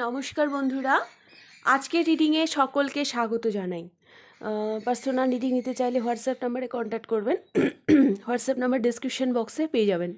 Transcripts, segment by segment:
নমস্কার বন্ধুরা, আজকের রিডিংয়ে সকলকে স্বাগত জানাই। পার্সোনাল রিডিং নিতে চাইলে হোয়াটসঅ্যাপ নাম্বারে কন্ট্যাক্ট করবেন। হোয়াটসঅ্যাপ নাম্বার ডিসক্রিপশন বক্সে পেয়ে যাবেন।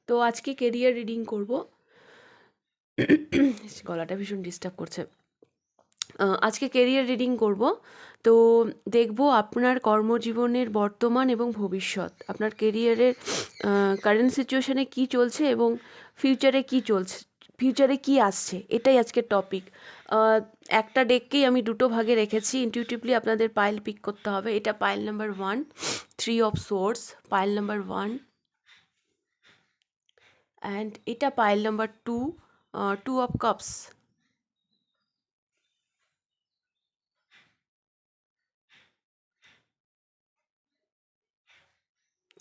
তো আজকে কেরিয়ার রিডিং করব। গলাটা ভীষণ ডিস্টার্ব করছে। আজকে কেরিয়ার রিডিং করব। তো দেখব আপনার কর্মজীবনের বর্তমান এবং ভবিষ্যৎ, আপনার কেরিয়ারের কারেন্ট সিচুয়েশানে কী চলছে এবং ফিউচারে কী আসছে, এটাই আজকের টপিক। একটা ডেককেই আমি দুটো ভাগে রেখেছি। ইনটিউটিভলি আপনাদের পাইল পিক করতে হবে। এটা pile number 1, 3 of swords, pile number 1, and এটা পাইল নাম্বার 2, 2 অফ কাপস।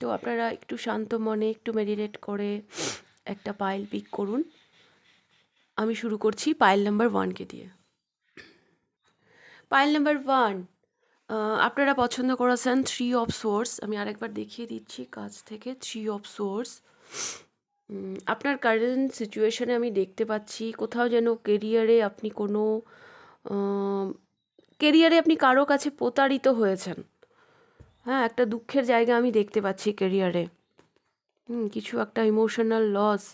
তো আপনারা একটু শান্ত মনে একটু মেডিটেট করে একটা পাইল পিক করুন। আমি শুরু করছি পাইল নাম্বার 1কে দিয়ে। পাইল নাম্বার 1, আপনারা পছন্দ করেছেন 3 অফ সোর্স। আমি আরেকবার দেখিয়ে দিচ্ছি কাছ থেকে। 3 অফ সোর্স। আপনার কারেন্ট সিচুয়েশানে আমি দেখতে পাচ্ছি কোথাও যেন কেরিয়ারে আপনি কারো কাছে প্রতারিত হয়েছেন। হ্যাঁ, একটা দুঃখের জায়গা আমি দেখতে পাচ্ছি কেরিয়ারে। কিছু একটা ইমোশনাল লস।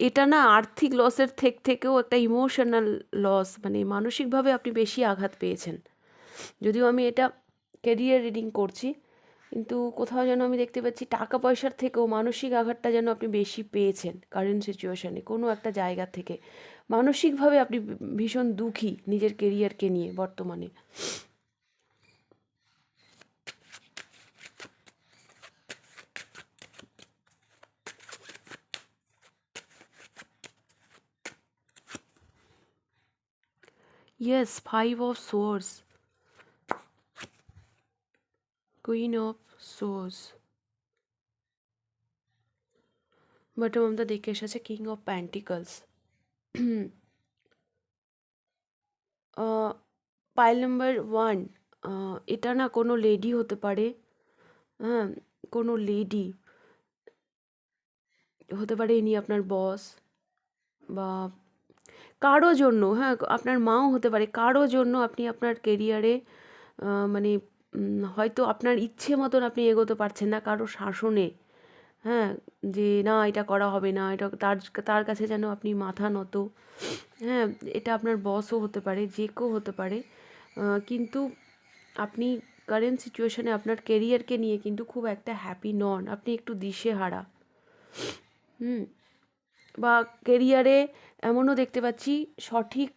এটা না আর্থিক লসের থেকেও একটা ইমোশনাল লস, মানে মানসিকভাবে আপনি বেশি আঘাত পেয়েছেন। যদিও আমি এটা কেরিয়ার রিডিং করছি, কিন্তু কোথাও যেন আমি দেখতে পাচ্ছি টাকা পয়সার থেকেও মানসিক আঘাতটা যেন আপনি বেশি পেয়েছেন কারেন্ট সিচুয়েশানে। কোনো একটা জায়গা থেকে মানসিকভাবে আপনি ভীষণ দুঃখী নিজের কেরিয়ারকে নিয়ে বর্তমানে। Yes, 5 of swords, queen of swords, bottom of the ডেকে এসেছে king of pentacles. Pile number 1, এটা না কোনো লেডি হতে পারে। হ্যাঁ, কোনো লেডি হতে পারে, ইনি আপনার বস বা কারো জন্য, হ্যাঁ আপনার মাও হতে পারে। কারো জন্য আপনি আপনার কেরিয়ারে মানে হয়তো আপনার ইচ্ছে মতন আপনি এগোতে পারছেন না কারো শাসনে। হ্যাঁ, যে না এটা করা হবে না, এটা তার কাছে যেন আপনি মাথা নত। হ্যাঁ, এটা আপনার বসও হতে পারে, যে কেউ হতে পারে। কিন্তু আপনি কারেন্ট সিচুয়েশানে আপনার কেরিয়ারকে নিয়ে কিন্তু খুব একটা হ্যাপি নন। আপনি একটু দিশেহারা। বা কেরিয়ারে এমনও দেখতে পাচ্ছি সঠিক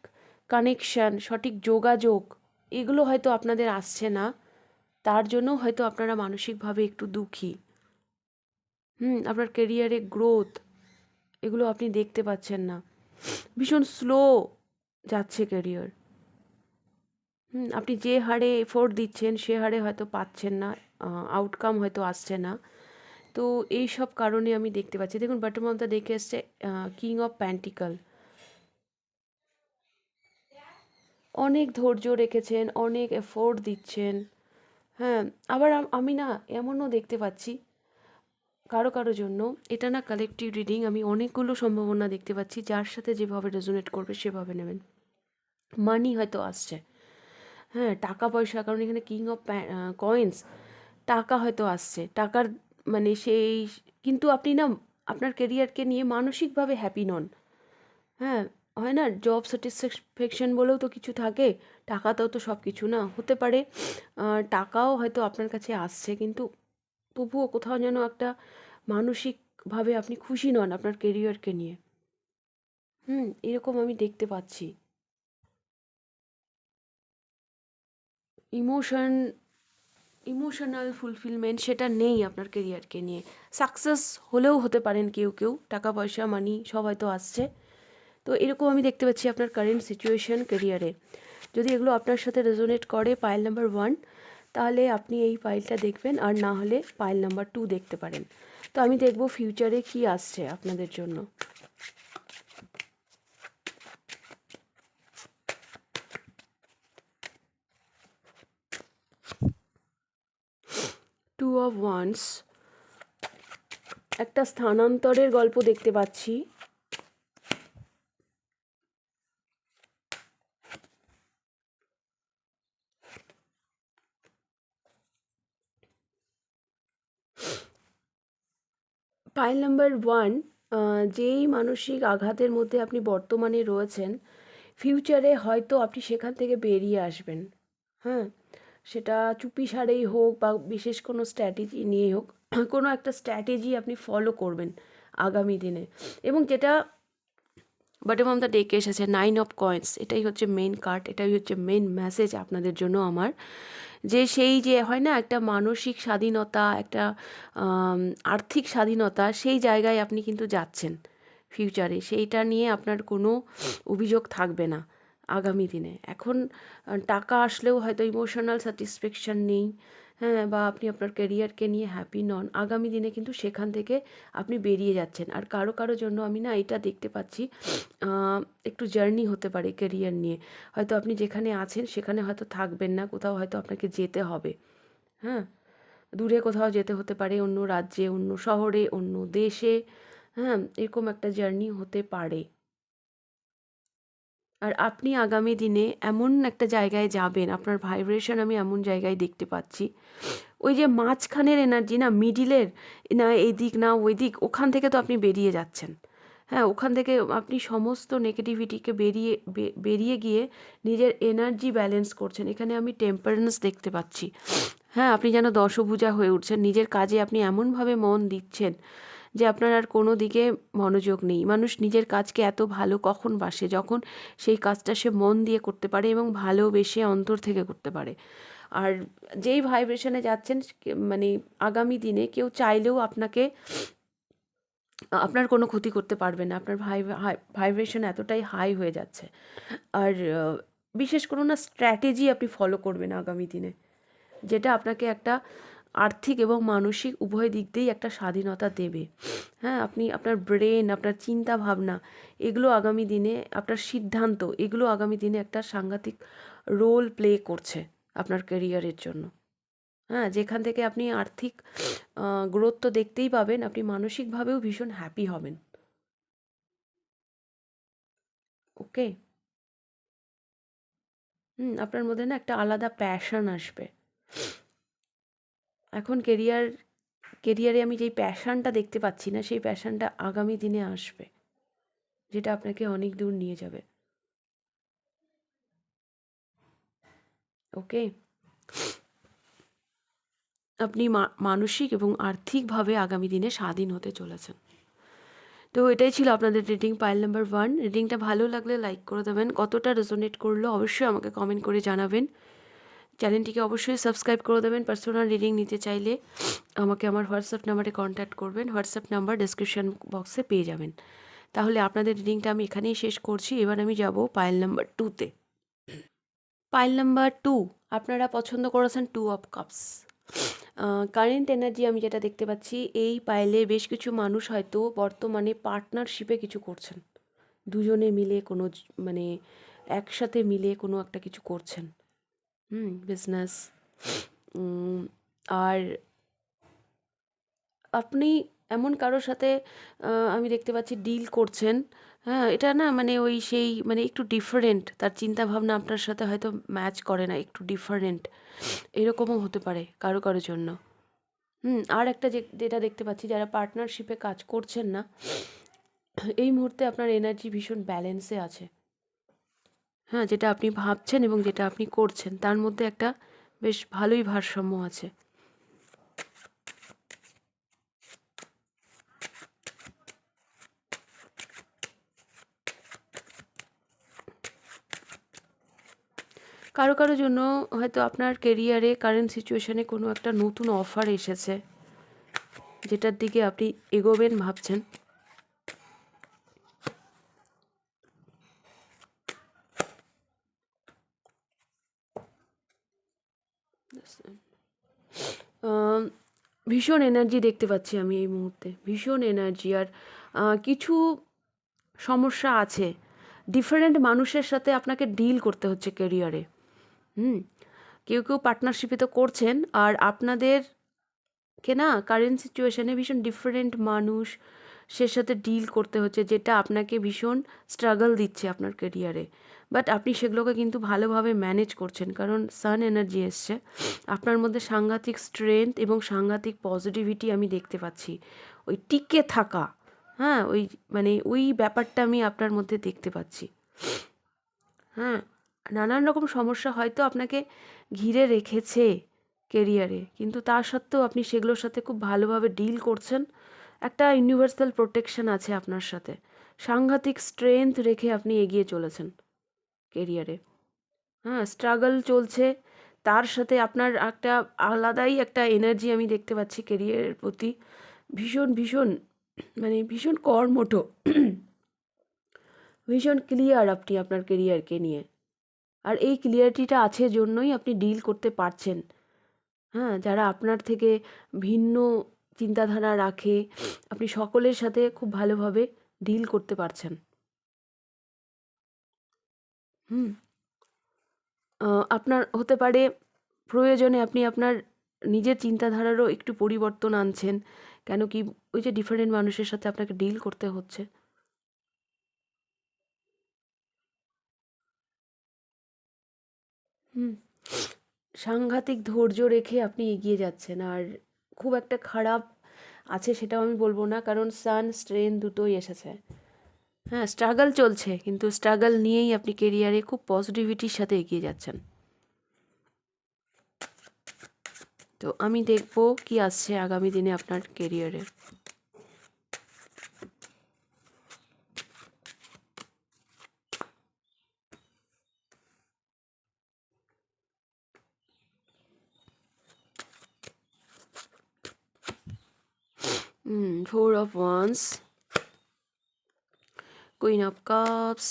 কানেকশান, সঠিক যোগাযোগ এগুলো হয়তো আপনাদের আসছে না। তার জন্য হয়তো আপনারা মানসিকভাবে একটু দুঃখী। আপনার কেরিয়ারে গ্রোথ এগুলো আপনি দেখতে পাচ্ছেন না। ভীষণ স্লো যাচ্ছে কেরিয়ার। আপনি যে হারে এফোর্ট দিচ্ছেন সে হারে হয়তো পাচ্ছেন না, আউটকাম হয়তো আসছে না। তো এই সব কারণে আমি দেখতে পাচ্ছি। দেখুন বটম অফ দ্য ডেকে এসছে কিং অফ প্যান্টিকল। অনেক ধৈর্য রেখেছেন, অনেক এফোর্ট দিচ্ছেন। হ্যাঁ, আবার আমি না এমনও দেখতে পাচ্ছি কারো জন্য, এটা না কালেকটিভ রিডিং, আমি অনেকগুলো সম্ভাবনা দেখতে পাচ্ছি। যার সাথে যেভাবে রেজোনেট করবে সেভাবে নেবেন। মানি হয়তো আসছে। হ্যাঁ, টাকা পয়সা, কারণ এখানে কিং অফ কয়েন্স, টাকা হয়তো আসছে। টাকার মানে কিন্তু আপনি না আপনার কেরিয়ারকে নিয়ে মানসিকভাবে হ্যাপি নন। হ্যাঁ, হয় না জব স্যাটিসফ্যাকশন বলেও তো কিছু থাকে, টাকাতেও তো সব কিছু না হতে পারে। টাকাও হয়তো আপনার কাছে আসছে, কিন্তু তবুও কোথাও যেন একটা মানসিকভাবে আপনি খুশি নন আপনার কেরিয়ারকে নিয়ে। এরকম আমি দেখতে পাচ্ছি। ইমোশনাল ফুলফিলমেন্ট সেটা নেই আপনার কেরিয়ারকে নিয়ে। সাকসেস হলেও হতে পারেন কেউ টাকা পয়সা মানি সব হয়তো আসছে। তো এরকম আমি দেখতে পাচ্ছি আপনার কারেন্ট সিচুয়েশান কেরিয়ারে। যদি এগুলো আপনার সাথে রেজোনেট করে পাইল নাম্বার 1, তাহলে আপনি এই পাইলটা দেখবেন, আর না হলে পাইল নাম্বার 2 দেখতে পারেন। তো আমি দেখব ফিউচারে কি আসছে আপনাদের জন্য। টু অফ ওয়ান্স, একটা স্থানান্তরের গল্প দেখতে পাচ্ছি। পাইল নাম্বার 1, যেই মানসিক আঘাতের মধ্যে আপনি বর্তমানে রয়েছেন, ফিউচারে হয়তো আপনি সেখান থেকে বেরিয়ে আসবেন। হ্যাঁ, সেটা চুপিসারেই হোক বা বিশেষ কোনো স্ট্র্যাটেজি নিয়েই হোক, কোনো একটা স্ট্র্যাটেজি আপনি ফলো করবেন আগামী দিনে। এবং যেটা বটম অফ দ্য ডেকে এসেছে 9 অফ কয়েন্স, এটাই হচ্ছে মেন কার্ড, এটাই হচ্ছে মেন মেসেজ আপনাদের জন্য আমার। যে সেই যে হয় না একটা মানসিক স্বাধীনতা, একটা আর্থিক স্বাধীনতা, সেই জায়গায় আপনি কিন্তু যাচ্ছেন ফিউচারে। সেইটা নিয়ে আপনার কোনো অভিযোগ থাকবে না আগামী দিনে। এখন টাকা আসলেও হয়তো ইমোশনাল স্যাটিসফ্যাকশান নেই, হ্যাঁ, বা আপনি আপনার ক্যারিয়ারকে নিয়ে হ্যাপি নন। আগামী দিনে কিন্তু সেখান থেকে আপনি বেরিয়ে যাচ্ছেন। আর কারো কারো জন্য আমি না এটা দেখতে পাচ্ছি, একটু জার্নি হতে পারে ক্যারিয়ার নিয়ে। হয়তো আপনি যেখানে আছেন সেখানে হয়তো থাকবেন না, কোথাও হয়তো আপনাকে যেতে হবে। হ্যাঁ, দূরে কোথাও যেতে হতে পারে, অন্য রাজ্যে, অন্য শহরে, অন্য দেশে। হ্যাঁ, এরকম একটা জার্নি হতে পারে। আর আপনি আগামী দিনে এমন একটা জায়গায় যাবেন, আপনার ভাইব্রেশন আমি এমন জায়গায় দেখতে পাচ্ছি, ওই যে মাঝখানের এনার্জি না, মিডিলের, না এদিক না ওই দিক, ওখান থেকে তো আপনি বেরিয়ে যাচ্ছেন। হ্যাঁ, ওখান থেকে আপনি সমস্ত নেগেটিভিটিকে বেরিয়ে গিয়ে নিজের এনার্জি ব্যালেন্স করছেন। এখানে আমি টেম্পারেন্স দেখতে পাচ্ছি। হ্যাঁ, আপনি যেন দশভুজা হয়ে উঠছেন। নিজের কাজে আপনি এমনভাবে মন দিচ্ছেন যে আপনার আর কোনো দিকে মনোযোগ নেই। মানুষ নিজের কাজকে এত ভালো কখন বাসে, যখন সেই কাজটা সে মন দিয়ে করতে পারে এবং ভালোবেসে অন্তর থেকে করতে পারে। আর যেই ভাইব্রেশনে যাচ্ছেন, মানে আগামী দিনে কেউ চাইলেও আপনার কোনো ক্ষতি করতে পারবে না। আপনার ভাইব্রেশন এতটাই হাই হয়ে যাচ্ছে। আর বিশেষ কোনো না স্ট্র্যাটেজি আপনি ফলো করবেন আগামী দিনে, যেটা আপনাকে একটা আর্থিক এবং মানসিক উভয় দিক দিয়েই একটা স্বাধীনতা দেবে। হ্যাঁ, আপনি আপনার ব্রেন, আপনার চিন্তা ভাবনা, এগুলো আগামী দিনে আপনার সিদ্ধান্ত, এগুলো আগামী দিনে একটা সাংঘাতিক রোল প্লে করছে আপনার ক্যারিয়ারের জন্য। হ্যাঁ, যেখান থেকে আপনি আর্থিক গ্রোথ তো দেখতেই পাবেন, আপনি মানসিকভাবেও ভীষণ হ্যাপি হবেন। ওকে? আপনার মধ্যে না একটা আলাদা প্যাশন আসবে। এখন কেরিয়ারে আমি যেই প্যাশনটা দেখতে পাচ্ছি না, সেই প্যাশনটা আগামী দিনে আসবে, যেটা আপনাকে অনেক দূর নিয়ে যাবে। ওকে? আপনি মানসিক এবং আর্থিকভাবে আগামী দিনে স্বাধীন হতে চলেছেন। তো এটাই ছিল আপনাদের রিডিং পাইল নাম্বার 1। রিডিংটা ভালো লাগলে লাইক করে দেবেন। কতটা রেজোনেট করলো অবশ্যই আমাকে কমেন্ট করে জানাবেন। চ্যানেলটিকে অবশ্যই সাবস্ক্রাইব করে দেবেন। পার্সোনাল রিডিং নিতে চাইলে আমাকে আমার হোয়াটসঅ্যাপ নাম্বারে কন্ট্যাক্ট করবেন। হোয়াটসঅ্যাপ নাম্বার ডেসক্রিপশন বক্সে পেয়ে যাবেন। তাহলে আপনাদের রিডিংটা আমি এখানেই শেষ করছি। এবার আমি যাব পাইল নাম্বার 2তে। পাইল নাম্বার 2, আপনারা পছন্দ করেছেন 2 অফ কাপস। কারেন্ট এনার্জি আমি যেটা দেখতে পাচ্ছি, এই পাইলে বেশ কিছু মানুষ হয়তো বর্তমানে পার্টনারশিপে কিছু করছেন। দুজনে মিলে কোনো মানে একসাথে মিলে কোনো একটা কিছু করছেন। বিজনেস। আর আপনি এমন কারোর সাথে আমি দেখতে পাচ্ছি ডিল করছেন। হ্যাঁ, এটা না মানে ওই সেই মানে একটু ডিফারেন্ট, তার চিন্তাভাবনা আপনার সাথে হয়তো ম্যাচ করে না, একটু ডিফারেন্ট, এরকমও হতে পারে কারো কারোর জন্য। আর একটা যেটা দেখতে পাচ্ছি, যারা পার্টনারশিপে কাজ করছেন না, এই মুহূর্তে আপনার এনার্জি ভীষণ ব্যালেন্সে আছে। হ্যাঁ, যেটা আপনি ভাবছেন এবং যেটা আপনি করছেন তার মধ্যে একটা বেশ ভালোই ভারসাম্য আছে। কারো কারো জন্য হয়তো আপনার কেরিয়ারে কারেন্ট সিচুয়েশানে কোনো একটা নতুন অফার এসেছে, যেটার দিকে আপনি এগোবেন ভাবছেন। ভীষণ এনার্জি দেখতে পাচ্ছি আমি এই মুহূর্তে, ভীষণ এনার্জি। আর কিছু সমস্যা আছে, ডিফারেন্ট মানুষের সাথে আপনাকে ডিল করতে হচ্ছে কেরিয়ারে। কেউ কেউ পার্টনারশিপে তো করছেন, আর আপনাদেরকে না কারেন্ট সিচুয়েশানে ভীষণ ডিফারেন্ট মানুষ, সে সাথে ডিল করতে হচ্ছে, যেটা আপনাকে ভীষণ স্ট্রাগল দিচ্ছে আপনার কেরিয়ারে। বাট আপনি সেগুলোকে কিন্তু ভালোভাবে ম্যানেজ করছেন, কারণ সান এনার্জি এসছে আপনার মধ্যে। সাংঘাতিক স্ট্রেংথ এবং সাংঘাতিক পজিটিভিটি আমি দেখতে পাচ্ছি। ওই টিকে থাকা, হ্যাঁ, ওই মানে ওই ব্যাপারটা আমি আপনার মধ্যে দেখতে পাচ্ছি। হ্যাঁ, নানান রকম সমস্যা হয়তো আপনাকে ঘিরে রেখেছে কেরিয়ারে, কিন্তু তা সত্ত্বেও আপনি সেগুলোর সাথে খুব ভালোভাবে ডিল করছেন। একটা ইউনিভার্সাল প্রোটেকশন আছে আপনার সাথে। সাংঘাতিক স্ট্রেংথ রেখে আপনি এগিয়ে চলেছেন কেরিয়ারে। হ্যাঁ, স্ট্রাগল চলছে, তার সাথে আপনার একটা আলাদাই একটা এনার্জি আমি দেখতে পাচ্ছি কেরিয়ারের প্রতি। ভীষণ ভীষণ মানে ভীষণ কর্মঠ, ভীষণ ক্লিয়ার আপনি আপনার কেরিয়ারকে নিয়ে। আর এই ক্লিয়ারিটিটা আছে জন্যই আপনি ডিল করতে পারছেন। হ্যাঁ, যারা আপনার থেকে ভিন্ন চিন্তাধারা রাখে, আপনি সকলের সাথে খুব ভালোভাবে ডিল করতে পারছেন। হুম, আপনার হতে পারে প্রয়োজনে আপনি আপনার নিজের চিন্তাধারারও একটু পরিবর্তন আনছেন। কেন কি, ওই যে ডিফারেন্ট মানুষের সাথে আপনাকে ডিল করতে হচ্ছে। হুম, সাংঘাতিক ধৈর্য রেখে আপনি এগিয়ে যাচ্ছেন। আর খুব একটা খারাপ আছে সেটাও আমি বলবো না, কারণ সান স্ট্রেন দুটোই এসেছে। হ্যাঁ, স্ট্রাগল চলছে, কিন্তু স্ট্রাগল নিয়েই আপনি কেরিয়ারে খুব পজিটিভিটির সাথে এগিয়ে যাচ্ছেন। তো আমি দেখব কি আসছে আগামী দিনে আপনার কেরিয়ারে। Four of wands, queen of cups,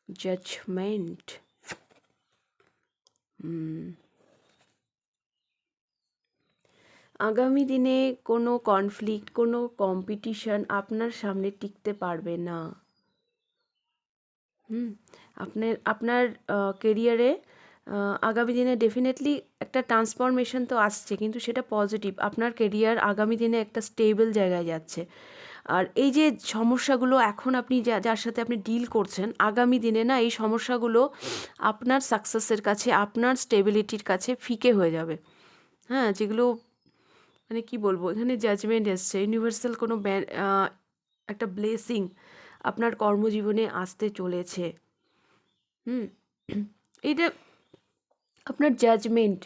judgement. আগামী দিনে কোনো কনফ্লিক্ট, কোনো কম্পিটিশন আপনার সামনে টিকতে পারবে না। আপনার আপনার কেরিয়ারে আগামী দিনে ডেফিনেটলি একটা ট্রান্সফরমেশন তো আসছে, কিন্তু সেটা পজিটিভ। আপনার কেরিয়ার আগামী দিনে একটা স্টেবল জায়গায় যাচ্ছে। আর এই যে সমস্যাগুলো এখন আপনি যার সাথে আপনি ডিল করছেন, আগামী দিনে না এই সমস্যাগুলো আপনার সাকসেসের কাছে, আপনার স্টেবিলিটির কাছে ফিকে হয়ে যাবে। হ্যাঁ, যেগুলো মানে কি বলবো, এখানে জাজমেন্ট এসছে, ইউনিভার্সাল কোনো একটা ব্লেসিং আপনার কর্মজীবনে আসতে চলেছে। এইটা আপনার জাজমেন্ট,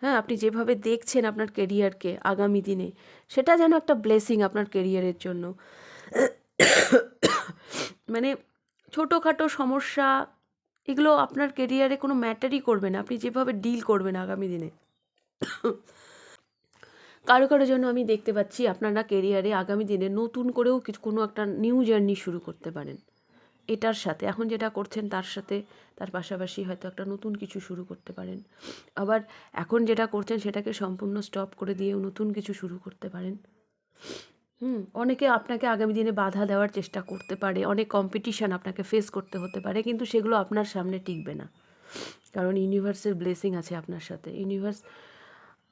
হ্যাঁ, আপনি যেভাবে দেখছেন আপনার কেরিয়ারকে আগামী দিনে, সেটা যেন একটা ব্লেসিং আপনার কেরিয়ারের জন্য। মানে ছোটোখাটো সমস্যা এগুলো আপনার কেরিয়ারে কোনো ম্যাটারই করবে না, আপনি যেভাবে ডিল করবেন আগামী দিনে। কারো কারো জন্য আমি দেখতে পাচ্ছি আপনারা কেরিয়ারে আগামী দিনে নতুন করেও কিছু কোনো একটা নিউ জার্নি শুরু করতে পারেন। এটার সাথে এখন যেটা করছেন তার সাথে তার পাশাপাশি হয়তো একটা নতুন কিছু শুরু করতে পারেন। আবার এখন যেটা করছেন সেটাকে সম্পূর্ণ স্টপ করে দিয়েও নতুন কিছু শুরু করতে পারেন। অনেকে আপনাকে আগামী দিনে বাধা দেওয়ার চেষ্টা করতে পারে, অনেক কম্পিটিশান আপনাকে ফেস করতে হতে পারে, কিন্তু সেগুলো আপনার সামনে টিকবে না। কারণ ইউনিভার্সের ব্লেসিং আছে আপনার সাথে, ইউনিভার্স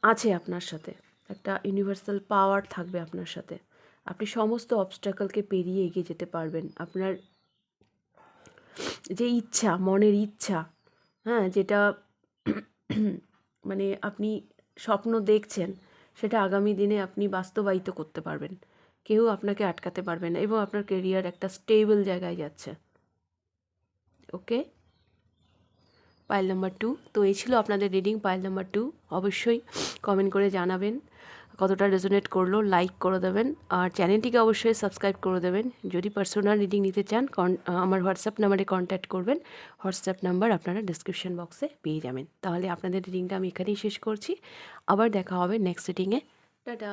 আছে আপনার সাথে, একটা ইউনিভার্সাল পাওয়ার থাকবে আপনার সাথে। আপনি সমস্ত অবস্ট্যাকলকে পেরিয়ে এগিয়ে যেতে পারবেন। আপনার যে ইচ্ছা, মনের ইচ্ছা, হ্যাঁ, যেটা মানে আপনি স্বপ্ন দেখছেন, সেটা আগামী দিনে আপনি বাস্তবায়িত করতে পারবেন। কেউ আপনাকে আটকাতে পারবে না, এবং আপনার কেরিয়ার একটা স্টেবল জায়গায় যাচ্ছে। ওকে, পাইল নাম্বার 2। তো এই ছিল আপনাদের রিডিং পাইল নাম্বার 2। অবশ্যই কমেন্ট করে জানাবেন কতটা রেজোনেট করলো, লাইক করে দেবেন, আর চ্যানেলটিকে অবশ্যই সাবস্ক্রাইব করে দেবেন। যদি পার্সোনাল রিডিং নিতে চান আমার হোয়াটসঅ্যাপ নাম্বারে কন্ট্যাক্ট করবেন। হোয়াটসঅ্যাপ নাম্বার আপনারা ডিসক্রিপশন বক্সে পেয়ে যাবেন। তাহলে আপনাদের রিডিংটা আমি এখানেই শেষ করছি। আবার দেখা হবে নেক্সট রিডিংয়ে। টাটা।